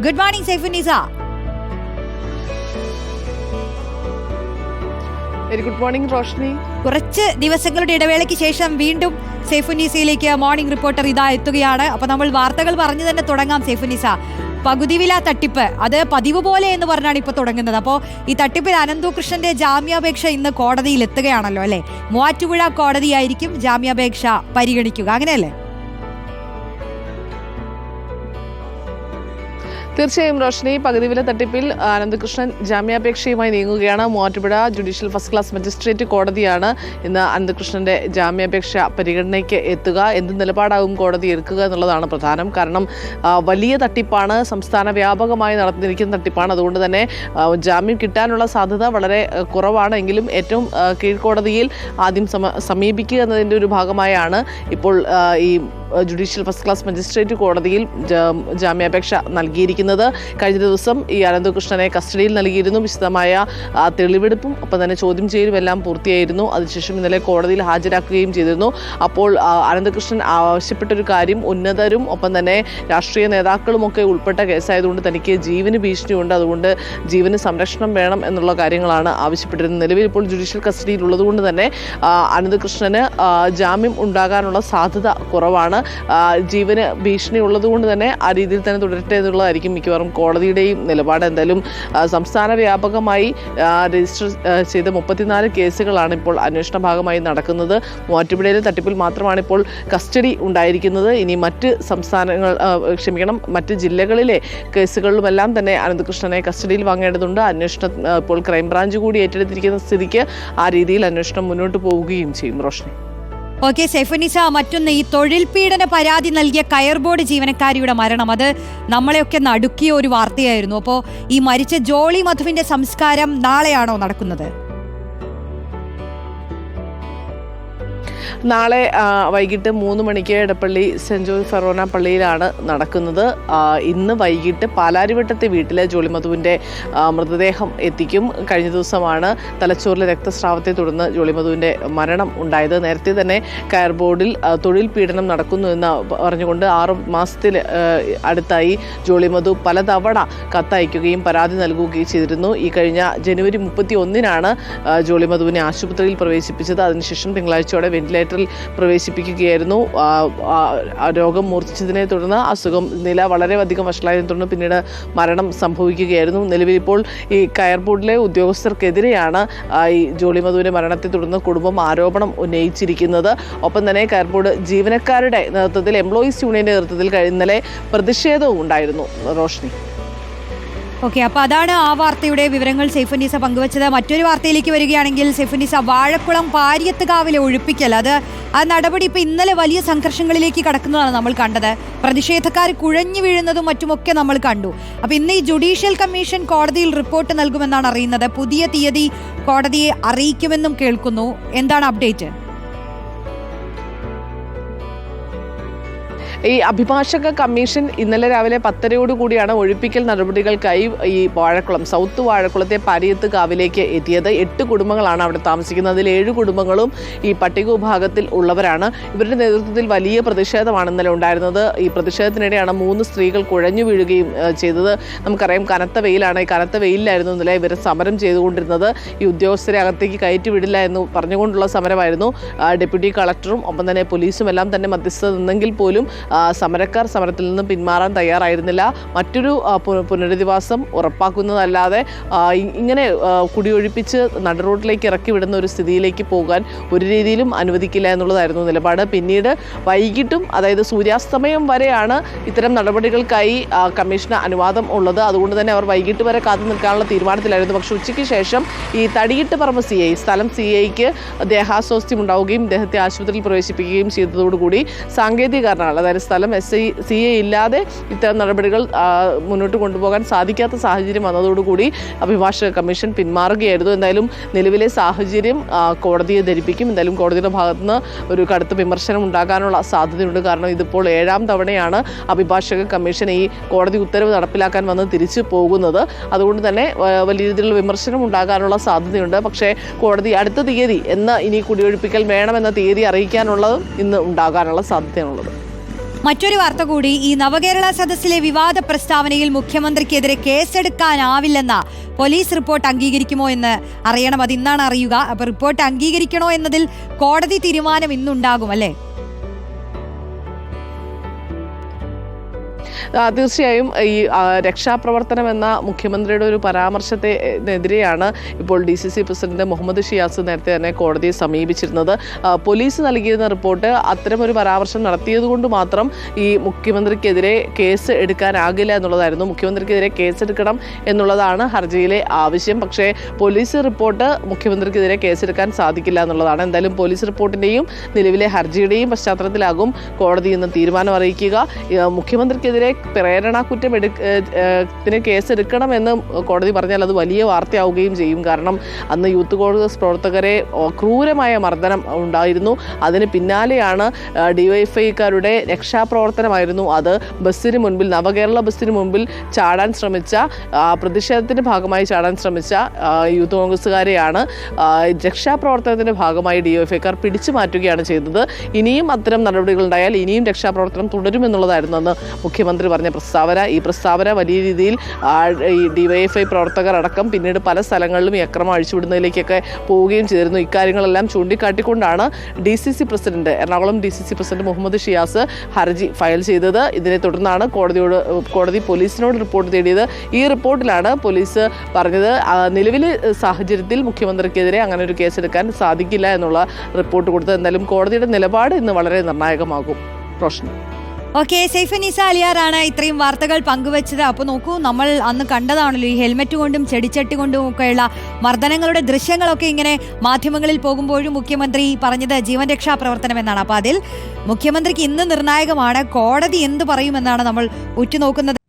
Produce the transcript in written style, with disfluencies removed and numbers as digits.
Good morning Saifunnisa. Very good morning Roshni. കുറച്ച് ദിവസങ്ങളുടെ ഇടവേളയ്ക്ക് ശേഷം വീണ്ടും സൈഫുന്നീസയിലേക്ക് മോർണിംഗ് റിപ്പോർട്ടർ ഇതാ എത്തുകയാണ്. അപ്പൊ നമ്മൾ വാർത്തകൾ പറഞ്ഞു തന്നെ തുടങ്ങാം. സൈഫുന്നീസ, പകുതി വില തട്ടിപ്പ് അത് പതിവ് പോലെ എന്ന് പറഞ്ഞാണ് ഇപ്പോൾ തുടങ്ങുന്നത്. അപ്പോൾ ഈ തട്ടിപ്പിൽ അനന്തകൃഷ്ണന്റെ ജാമ്യാപേക്ഷ ഇന്ന് കോടതിയിൽ എത്തുകയാണല്ലോ അല്ലെ? മൂവാറ്റുപുഴ കോടതിയായിരിക്കും ജാമ്യാപേക്ഷ പരിഗണിക്കുക, അങ്ങനെയല്ലേ? തീർച്ചയായും റോഷ്നി, പകുതി വില തട്ടിപ്പിൽ അനന്തകൃഷ്ണൻ ജാമ്യാപേക്ഷയുമായി നീങ്ങുകയാണ്. Muvattupuzha judicial first class magistrate കോടതിയാണ് ഇന്ന് അനന്തകൃഷ്ണന്റെ ജാമ്യാപേക്ഷ പരിഗണനയ്ക്ക് എത്തുക. എന്ത് നിലപാടാകും കോടതി എടുക്കുക എന്നുള്ളതാണ് പ്രധാനം. കാരണം വലിയ തട്ടിപ്പാണ്, സംസ്ഥാന വ്യാപകമായി നടന്നിരിക്കുന്ന തട്ടിപ്പാണ്. അതുകൊണ്ട് തന്നെ ജാമ്യം കിട്ടാനുള്ള സാധ്യത വളരെ കുറവാണെങ്കിലും ഏറ്റവും കീഴ്ക്കോടതിയിൽ ആദ്യം സമീപിക്കുക എന്നതിൻ്റെ ഒരു ഭാഗമായാണ് ഇപ്പോൾ ഈ ജുഡീഷ്യൽ ഫസ്റ്റ് ക്ലാസ് മജിസ്ട്രേറ്റ് കോടതിയിൽ ജാമ്യാപേക്ഷ നൽകിയിരിക്കുന്നത്. കഴിഞ്ഞ ദിവസം ഈ അനന്തകൃഷ്ണനെ കസ്റ്റഡിയിൽ നൽകിയിരുന്നു. വിശദമായ തെളിവെടുപ്പും ഒപ്പം തന്നെ ചോദ്യം ചെയ്യലും എല്ലാം പൂർത്തിയായിരുന്നു. അതിനുശേഷം ഇന്നലെ കോടതിയിൽ ഹാജരാക്കുകയും ചെയ്തിരുന്നു. അപ്പോൾ അനന്തകൃഷ്ണൻ ആവശ്യപ്പെട്ടൊരു കാര്യം, ഉന്നതരും ഒപ്പം തന്നെ രാഷ്ട്രീയ നേതാക്കളുമൊക്കെ ഉൾപ്പെട്ട കേസായതുകൊണ്ട് തനിക്ക് ജീവന് ഭീഷണിയുണ്ട്, അതുകൊണ്ട് ജീവന് സംരക്ഷണം വേണം എന്നുള്ള കാര്യങ്ങളാണ് ആവശ്യപ്പെട്ടിരുന്നത്. നിലവിൽ ഇപ്പോൾ ജുഡീഷ്യൽ കസ്റ്റഡിയിൽ ഉള്ളതുകൊണ്ട് തന്നെ അനന്തകൃഷ്ണന് ജാമ്യം ഉണ്ടാകാനുള്ള സാധ്യത കുറവാണ്. ജീവന് ഭീഷണി ഉള്ളതുകൊണ്ട് തന്നെ ആ രീതിയിൽ തന്നെ തുടരട്ടെ എന്നുള്ളതായിരിക്കും മിക്കവാറും കോടതിയുടെയും നിലപാട്. എന്തായാലും സംസ്ഥാന വ്യാപകമായി രജിസ്റ്റർ ചെയ്ത 34 കേസുകളാണ് ഇപ്പോൾ അന്വേഷണ ഭാഗമായി നടക്കുന്നത്. മൂവാറ്റുപുഴയിലെ തട്ടിപ്പിൽ മാത്രമാണ് ഇപ്പോൾ കസ്റ്റഡി ഉണ്ടായിരിക്കുന്നത്. ഇനി മറ്റ് ജില്ലകളിലെ കേസുകളിലുമെല്ലാം തന്നെ അനന്തകൃഷ്ണനെ കസ്റ്റഡിയിൽ വാങ്ങേണ്ടതുണ്ട്. അന്വേഷണം ഇപ്പോൾ ക്രൈംബ്രാഞ്ച് കൂടി ഏറ്റെടുത്തിരിക്കുന്ന സ്ഥിതിക്ക് ആ രീതിയിൽ അന്വേഷണം മുന്നോട്ട് പോവുകയും ചെയ്യും. റോഷ്നി. ഓക്കെ സൈഫുന്നീസ, മറ്റൊന്ന്, ഈ തൊഴിൽ പീഡന പരാതി നൽകിയ കയർ ബോർഡ് ജീവനക്കാരിയുടെ മരണം അത് നമ്മളെയൊക്കെ നടുക്കിയ ഒരു വാർത്തയായിരുന്നു. അപ്പോൾ ഈ മരിച്ച ജോളി മധുവിന്റെ സംസ്കാരം നാളെയാണോ നടക്കുന്നത്? നാളെ വൈകിട്ട് 3 മണിക്ക് എടപ്പള്ളി സെൻറ് ജോർജ് ഫെറോന പള്ളിയിലാണ് നടക്കുന്നത്. ഇന്ന് വൈകിട്ട് പാലാരിവട്ടത്തെ വീട്ടിലെ ജോളി മധുവിൻ്റെ മൃതദേഹം എത്തിക്കും. കഴിഞ്ഞ ദിവസമാണ് തലച്ചോറിലെ രക്തസ്രാവത്തെ തുടർന്ന് ജോളി മധുവിൻ്റെ മരണം ഉണ്ടായത്. നേരത്തെ തന്നെ കയർ ബോർഡിൽ തൊഴിൽ പീഡനം നടക്കുന്നു എന്ന് പറഞ്ഞുകൊണ്ട് 6 മാസത്തിൽ അടുത്തായി ജോളി മധു പലതവണ കത്തയക്കുകയും പരാതി നൽകുകയും ചെയ്തിരുന്നു. ഈ കഴിഞ്ഞ ജനുവരി 31-നാണ് ജോളി മധുവിനെ ആശുപത്രിയിൽ പ്രവേശിപ്പിച്ചത്. അതിനുശേഷം തിങ്കളാഴ്ചയോടെ വെന്റിലേറ്ററിൽ പ്രവേശിപ്പിക്കുകയായിരുന്നു. രോഗം മൂർച്ഛിച്ചതിനെ തുടർന്ന് നില വളരെയധികം വഷളായതിനെ തുടർന്ന് പിന്നീട് മരണം സംഭവിക്കുകയായിരുന്നു. നിലവിൽ ഇപ്പോൾ ഈ കയർ ബോർഡിലെ ഉദ്യോഗസ്ഥർക്കെതിരെയാണ് ഈ ജോളി മധുവിന്റെ മരണത്തെ തുടർന്ന് കുടുംബം ആരോപണം ഉന്നയിച്ചിരിക്കുന്നത്. ഒപ്പം തന്നെ കയർ ബോർഡ് ജീവനക്കാരുടെ നേതൃത്വത്തിൽ, എംപ്ലോയീസ് യൂണിയന്റെ നേതൃത്വത്തിൽ ഇന്നലെ പ്രതിഷേധവും ഉണ്ടായിരുന്നു. റോഷ്നി. ഓക്കെ, അപ്പോൾ അതാണ് ആ വാർത്തയുടെ വിവരങ്ങൾ സൈഫുന്നീസ പങ്കുവച്ചത്. മറ്റൊരു വാർത്തയിലേക്ക് വരികയാണെങ്കിൽ സൈഫുന്നീസ, വാഴക്കുളം പാരിയത്തുകാവിലെ ഒഴിപ്പിക്കൽ ആ നടപടി ഇപ്പോൾ ഇന്നലെ വലിയ സംഘർഷങ്ങളിലേക്ക് കടക്കുന്നതാണ് നമ്മൾ കണ്ടത്. പ്രതിഷേധക്കാർ കുഴഞ്ഞു വീഴുന്നതും മറ്റുമൊക്കെ നമ്മൾ കണ്ടു. അപ്പോൾ ഇന്ന് ഈ ജുഡീഷ്യൽ കമ്മീഷൻ കോടതിയിൽ റിപ്പോർട്ട് നൽകുമെന്നാണ് അറിയുന്നത്. പുതിയ തീയതി കോടതിയെ അറിയിക്കുമെന്നും കേൾക്കുന്നു. എന്താണ് അപ്ഡേറ്റ്? ഈ അഭിഭാഷക കമ്മീഷൻ ഇന്നലെ രാവിലെ 10:30 ഒഴിപ്പിക്കൽ നടപടികൾക്കായി ഈ വാഴക്കുളം, സൗത്ത് വാഴക്കുളത്തെ പാരിയത്ത് കാവിലേക്ക് എത്തിയത്. 8 കുടുംബങ്ങളാണ് അവിടെ താമസിക്കുന്നത്. അതിൽ 7 കുടുംബങ്ങളും ഈ പട്ടിക വിഭാഗത്തിൽ ഉള്ളവരാണ്. ഇവരുടെ നേതൃത്വത്തിൽ വലിയ പ്രതിഷേധമാണ് ഇന്നലെ ഉണ്ടായിരുന്നത്. ഈ പ്രതിഷേധത്തിനിടെയാണ് 3 സ്ത്രീകൾ കുഴഞ്ഞു വീഴുകയും ചെയ്തത്. നമുക്കറിയാം, കനത്ത വെയിലാണ്. ഈ കനത്ത വെയിലായിരുന്നു ഇന്നലെ ഇവർ സമരം ചെയ്തുകൊണ്ടിരുന്നത്. ഈ ഉദ്യോഗസ്ഥരെ അകത്തേക്ക് കയറ്റി വിടില്ല എന്ന് പറഞ്ഞുകൊണ്ടുള്ള സമരമായിരുന്നു. ഡെപ്യൂട്ടി കളക്ടറും ഒപ്പം തന്നെ പോലീസും എല്ലാം തന്നെ മധ്യസ്ഥത നിന്നെങ്കിൽ പോലും സമരക്കാർ സമരത്തിൽ നിന്ന് പിന്മാറാൻ തയ്യാറായിരുന്നില്ല. മറ്റൊരു പുനരധിവാസം ഉറപ്പാക്കുന്നതല്ലാതെ ഇങ്ങനെ കുടിയൊഴിപ്പിച്ച് നടുറോഡിലേക്ക് ഇറക്കി വിടുന്ന ഒരു സ്ഥിതിയിലേക്ക് പോകാൻ ഒരു രീതിയിലും അനുവദിക്കില്ല എന്നുള്ളതായിരുന്നു നിലപാട്. പിന്നീട് വൈകിട്ടും, അതായത് സൂര്യാസ്തമയം വരെയാണ് ഇത്തരം നടപടികൾക്കായി കമ്മീഷന് അനുവാദം ഉള്ളത്. അതുകൊണ്ട് തന്നെ അവർ വൈകിട്ട് വരെ കാത്തു നിൽക്കാനുള്ള തീരുമാനത്തിലായിരുന്നു. പക്ഷേ ഉച്ചയ്ക്ക് ശേഷം ഈ തടിയിട്ട് പറമ്പ് സ്ഥലം CIക്ക് ദേഹാസ്വാസ്ഥ്യം ഉണ്ടാവുകയും ഇദ്ദേഹത്തെ ആശുപത്രിയിൽ പ്രവേശിപ്പിക്കുകയും ചെയ്തതോടുകൂടി സാങ്കേതിക കാരണങ്ങൾ, അതായത് സ്ഥലം CI ഇല്ലാതെ ഇത്തരം നടപടികൾ മുന്നോട്ട് കൊണ്ടുപോകാൻ സാധിക്കാത്ത സാഹചര്യം വന്നതോടുകൂടി അഭിഭാഷക കമ്മീഷൻ പിന്മാറുകയായിരുന്നു. എന്തായാലും നിലവിലെ സാഹചര്യം കോടതിയെ ധരിപ്പിക്കും. എന്തായാലും കോടതിയുടെ ഭാഗത്തുനിന്ന് ഒരു കടുത്ത വിമർശനം ഉണ്ടാകാനുള്ള സാധ്യതയുണ്ട്. കാരണം ഇതിപ്പോൾ 7ാം തവണയാണ് അഭിഭാഷക കമ്മീഷൻ ഈ കോടതി ഉത്തരവ് നടപ്പിലാക്കാൻ വന്ന് തിരിച്ചു പോകുന്നത്. അതുകൊണ്ട് തന്നെ വലിയ രീതിയിലുള്ള വിമർശനം ഉണ്ടാകാനുള്ള സാധ്യതയുണ്ട്. പക്ഷേ കോടതി അടുത്ത തീയതി ഇനി കുടിയൊഴിപ്പിക്കൽ വേണമെന്ന തീയതി അറിയിക്കാനുള്ളതും ഇന്ന് ഉണ്ടാകാനുള്ള സാധ്യതയാണുള്ളത്. മറ്റൊരു വാർത്ത കൂടി. ഈ നവകേരള സദസ്സിലെ വിവാദ പ്രസ്താവനയിൽ മുഖ്യമന്ത്രിക്കെതിരെ കേസെടുക്കാനാവില്ലെന്ന പോലീസ് റിപ്പോർട്ട് അംഗീകരിക്കുമോ എന്ന് അറിയണം. അത് ഇന്നാണ് അറിയുക. അപ്പൊ റിപ്പോർട്ട് അംഗീകരിക്കണോ എന്നതിൽ കോടതി തീരുമാനം ഇന്നുണ്ടാകും അല്ലേ? തീർച്ചയായും ഈ രക്ഷാപ്രവർത്തനം എന്ന മുഖ്യമന്ത്രിയുടെ ഒരു പരാമർശത്തിനെതിരെയാണ് ഇപ്പോൾ DCC പ്രസിഡന്റ് മുഹമ്മദ് ഷിയാസ് നേരത്തെ തന്നെ കോടതിയെ സമീപിച്ചിരുന്നത്. പോലീസ് നൽകിയിരുന്ന റിപ്പോർട്ട് അത്തരമൊരു പരാമർശം നടത്തിയതുകൊണ്ട് മാത്രം ഈ മുഖ്യമന്ത്രിക്കെതിരെ കേസ് എടുക്കാനാകില്ല എന്നുള്ളതായിരുന്നു. മുഖ്യമന്ത്രിക്കെതിരെ കേസെടുക്കണം എന്നുള്ളതാണ് ഹർജിയിലെ ആവശ്യം. പക്ഷേ പോലീസ് റിപ്പോർട്ട് മുഖ്യമന്ത്രിക്കെതിരെ കേസെടുക്കാൻ സാധിക്കില്ല എന്നുള്ളതാണ്. എന്തായാലും പോലീസ് റിപ്പോർട്ടിൻ്റെയും നിലവിലെ ഹർജിയുടെയും പശ്ചാത്തലത്തിലാകും കോടതി ഇന്ന് തീരുമാനം അറിയിക്കുക. മുഖ്യമന്ത്രിക്കെതിരെ പ്രേരണ കുറ്റം കേസെടുക്കണമെന്ന് കോടതി പറഞ്ഞാൽ അത് വലിയ വാർത്തയാവുകയും ചെയ്യും. കാരണം അന്ന് യൂത്ത് കോൺഗ്രസ് പ്രവർത്തകരെ ക്രൂരമായ മർദ്ദനം ഉണ്ടായിരുന്നു. അതിന് പിന്നാലെയാണ് ഡിവൈഎഫ്ഐക്കാരുടെ രക്ഷാപ്രവർത്തനമായിരുന്നു അത്. ബസ്സിന് മുൻപിൽ, നവകേരള ബസ്സിന് മുൻപിൽ ചാടാൻ ശ്രമിച്ച, പ്രതിഷേധത്തിന്റെ ഭാഗമായി ചാടാൻ ശ്രമിച്ച യൂത്ത് കോൺഗ്രസ്സുകാരെയാണ് രക്ഷാപ്രവർത്തനത്തിന്റെ ഭാഗമായി ഡിവൈഎഫ്ഐക്കാർ പിടിച്ചു മാറ്റുകയാണ് ചെയ്തത്. ഇനിയും അത്തരം നടപടികൾ ഉണ്ടായാൽ ഇനിയും രക്ഷാപ്രവർത്തനം തുടരുമെന്നുള്ളതായിരുന്നു അന്ന് മുഖ്യമന്ത്രി പറഞ്ഞ പ്രസ്താവന. ഈ പ്രസ്താവന വലിയ രീതിയിൽ ഈ ഡിവൈഎഫ്ഐ പ്രവർത്തകർ അടക്കം പിന്നീട് പല സ്ഥലങ്ങളിലും ഈ അക്രമം അഴിച്ചുവിടുന്നതിലേക്കൊക്കെ പോവുകയും ചെയ്തിരുന്നു. ഇക്കാര്യങ്ങളെല്ലാം ചൂണ്ടിക്കാട്ടിക്കൊണ്ടാണ് എറണാകുളം DCC പ്രസിഡന്റ് മുഹമ്മദ് ഷിയാസ് ഹർജി ഫയൽ ചെയ്തത്. ഇതിനെ തുടർന്നാണ് കോടതി പോലീസിനോട് റിപ്പോർട്ട് തേടിയത്. ഈ റിപ്പോർട്ടിലാണ് പോലീസ് പറഞ്ഞത് നിലവിലെ സാഹചര്യത്തിൽ മുഖ്യമന്ത്രിക്കെതിരെ അങ്ങനെ ഒരു കേസെടുക്കാൻ സാധിക്കില്ല എന്നുള്ള റിപ്പോർട്ട് കൊടുത്തത്. എന്തായാലും കോടതിയുടെ നിലപാട് ഇന്ന് വളരെ നിർണായകമാകും. റോഷൻ. ഓക്കെ, സൈഫുന്നീസ അലിയാറാണ് ഇത്രയും വാർത്തകൾ പങ്കുവച്ചത്. അപ്പോൾ നോക്കൂ, നമ്മൾ അന്ന് കണ്ടതാണല്ലോ ഈ ഹെൽമെറ്റ് കൊണ്ടും ചെടിച്ചട്ടി കൊണ്ടും ഒക്കെയുള്ള മർദ്ദനങ്ങളുടെ ദൃശ്യങ്ങളൊക്കെ ഇങ്ങനെ മാധ്യമങ്ങളിൽ പോകുമ്പോഴും മുഖ്യമന്ത്രി പറഞ്ഞത് ജീവൻ രക്ഷാ പ്രവർത്തനം എന്നാണ്. അപ്പോൾ അതിൽ മുഖ്യമന്ത്രിക്ക് ഇന്ന് നിർണായകമാണ്. കോടതി എന്ത് പറയുമെന്നാണ് നമ്മൾ ഉറ്റുനോക്കുന്നത്.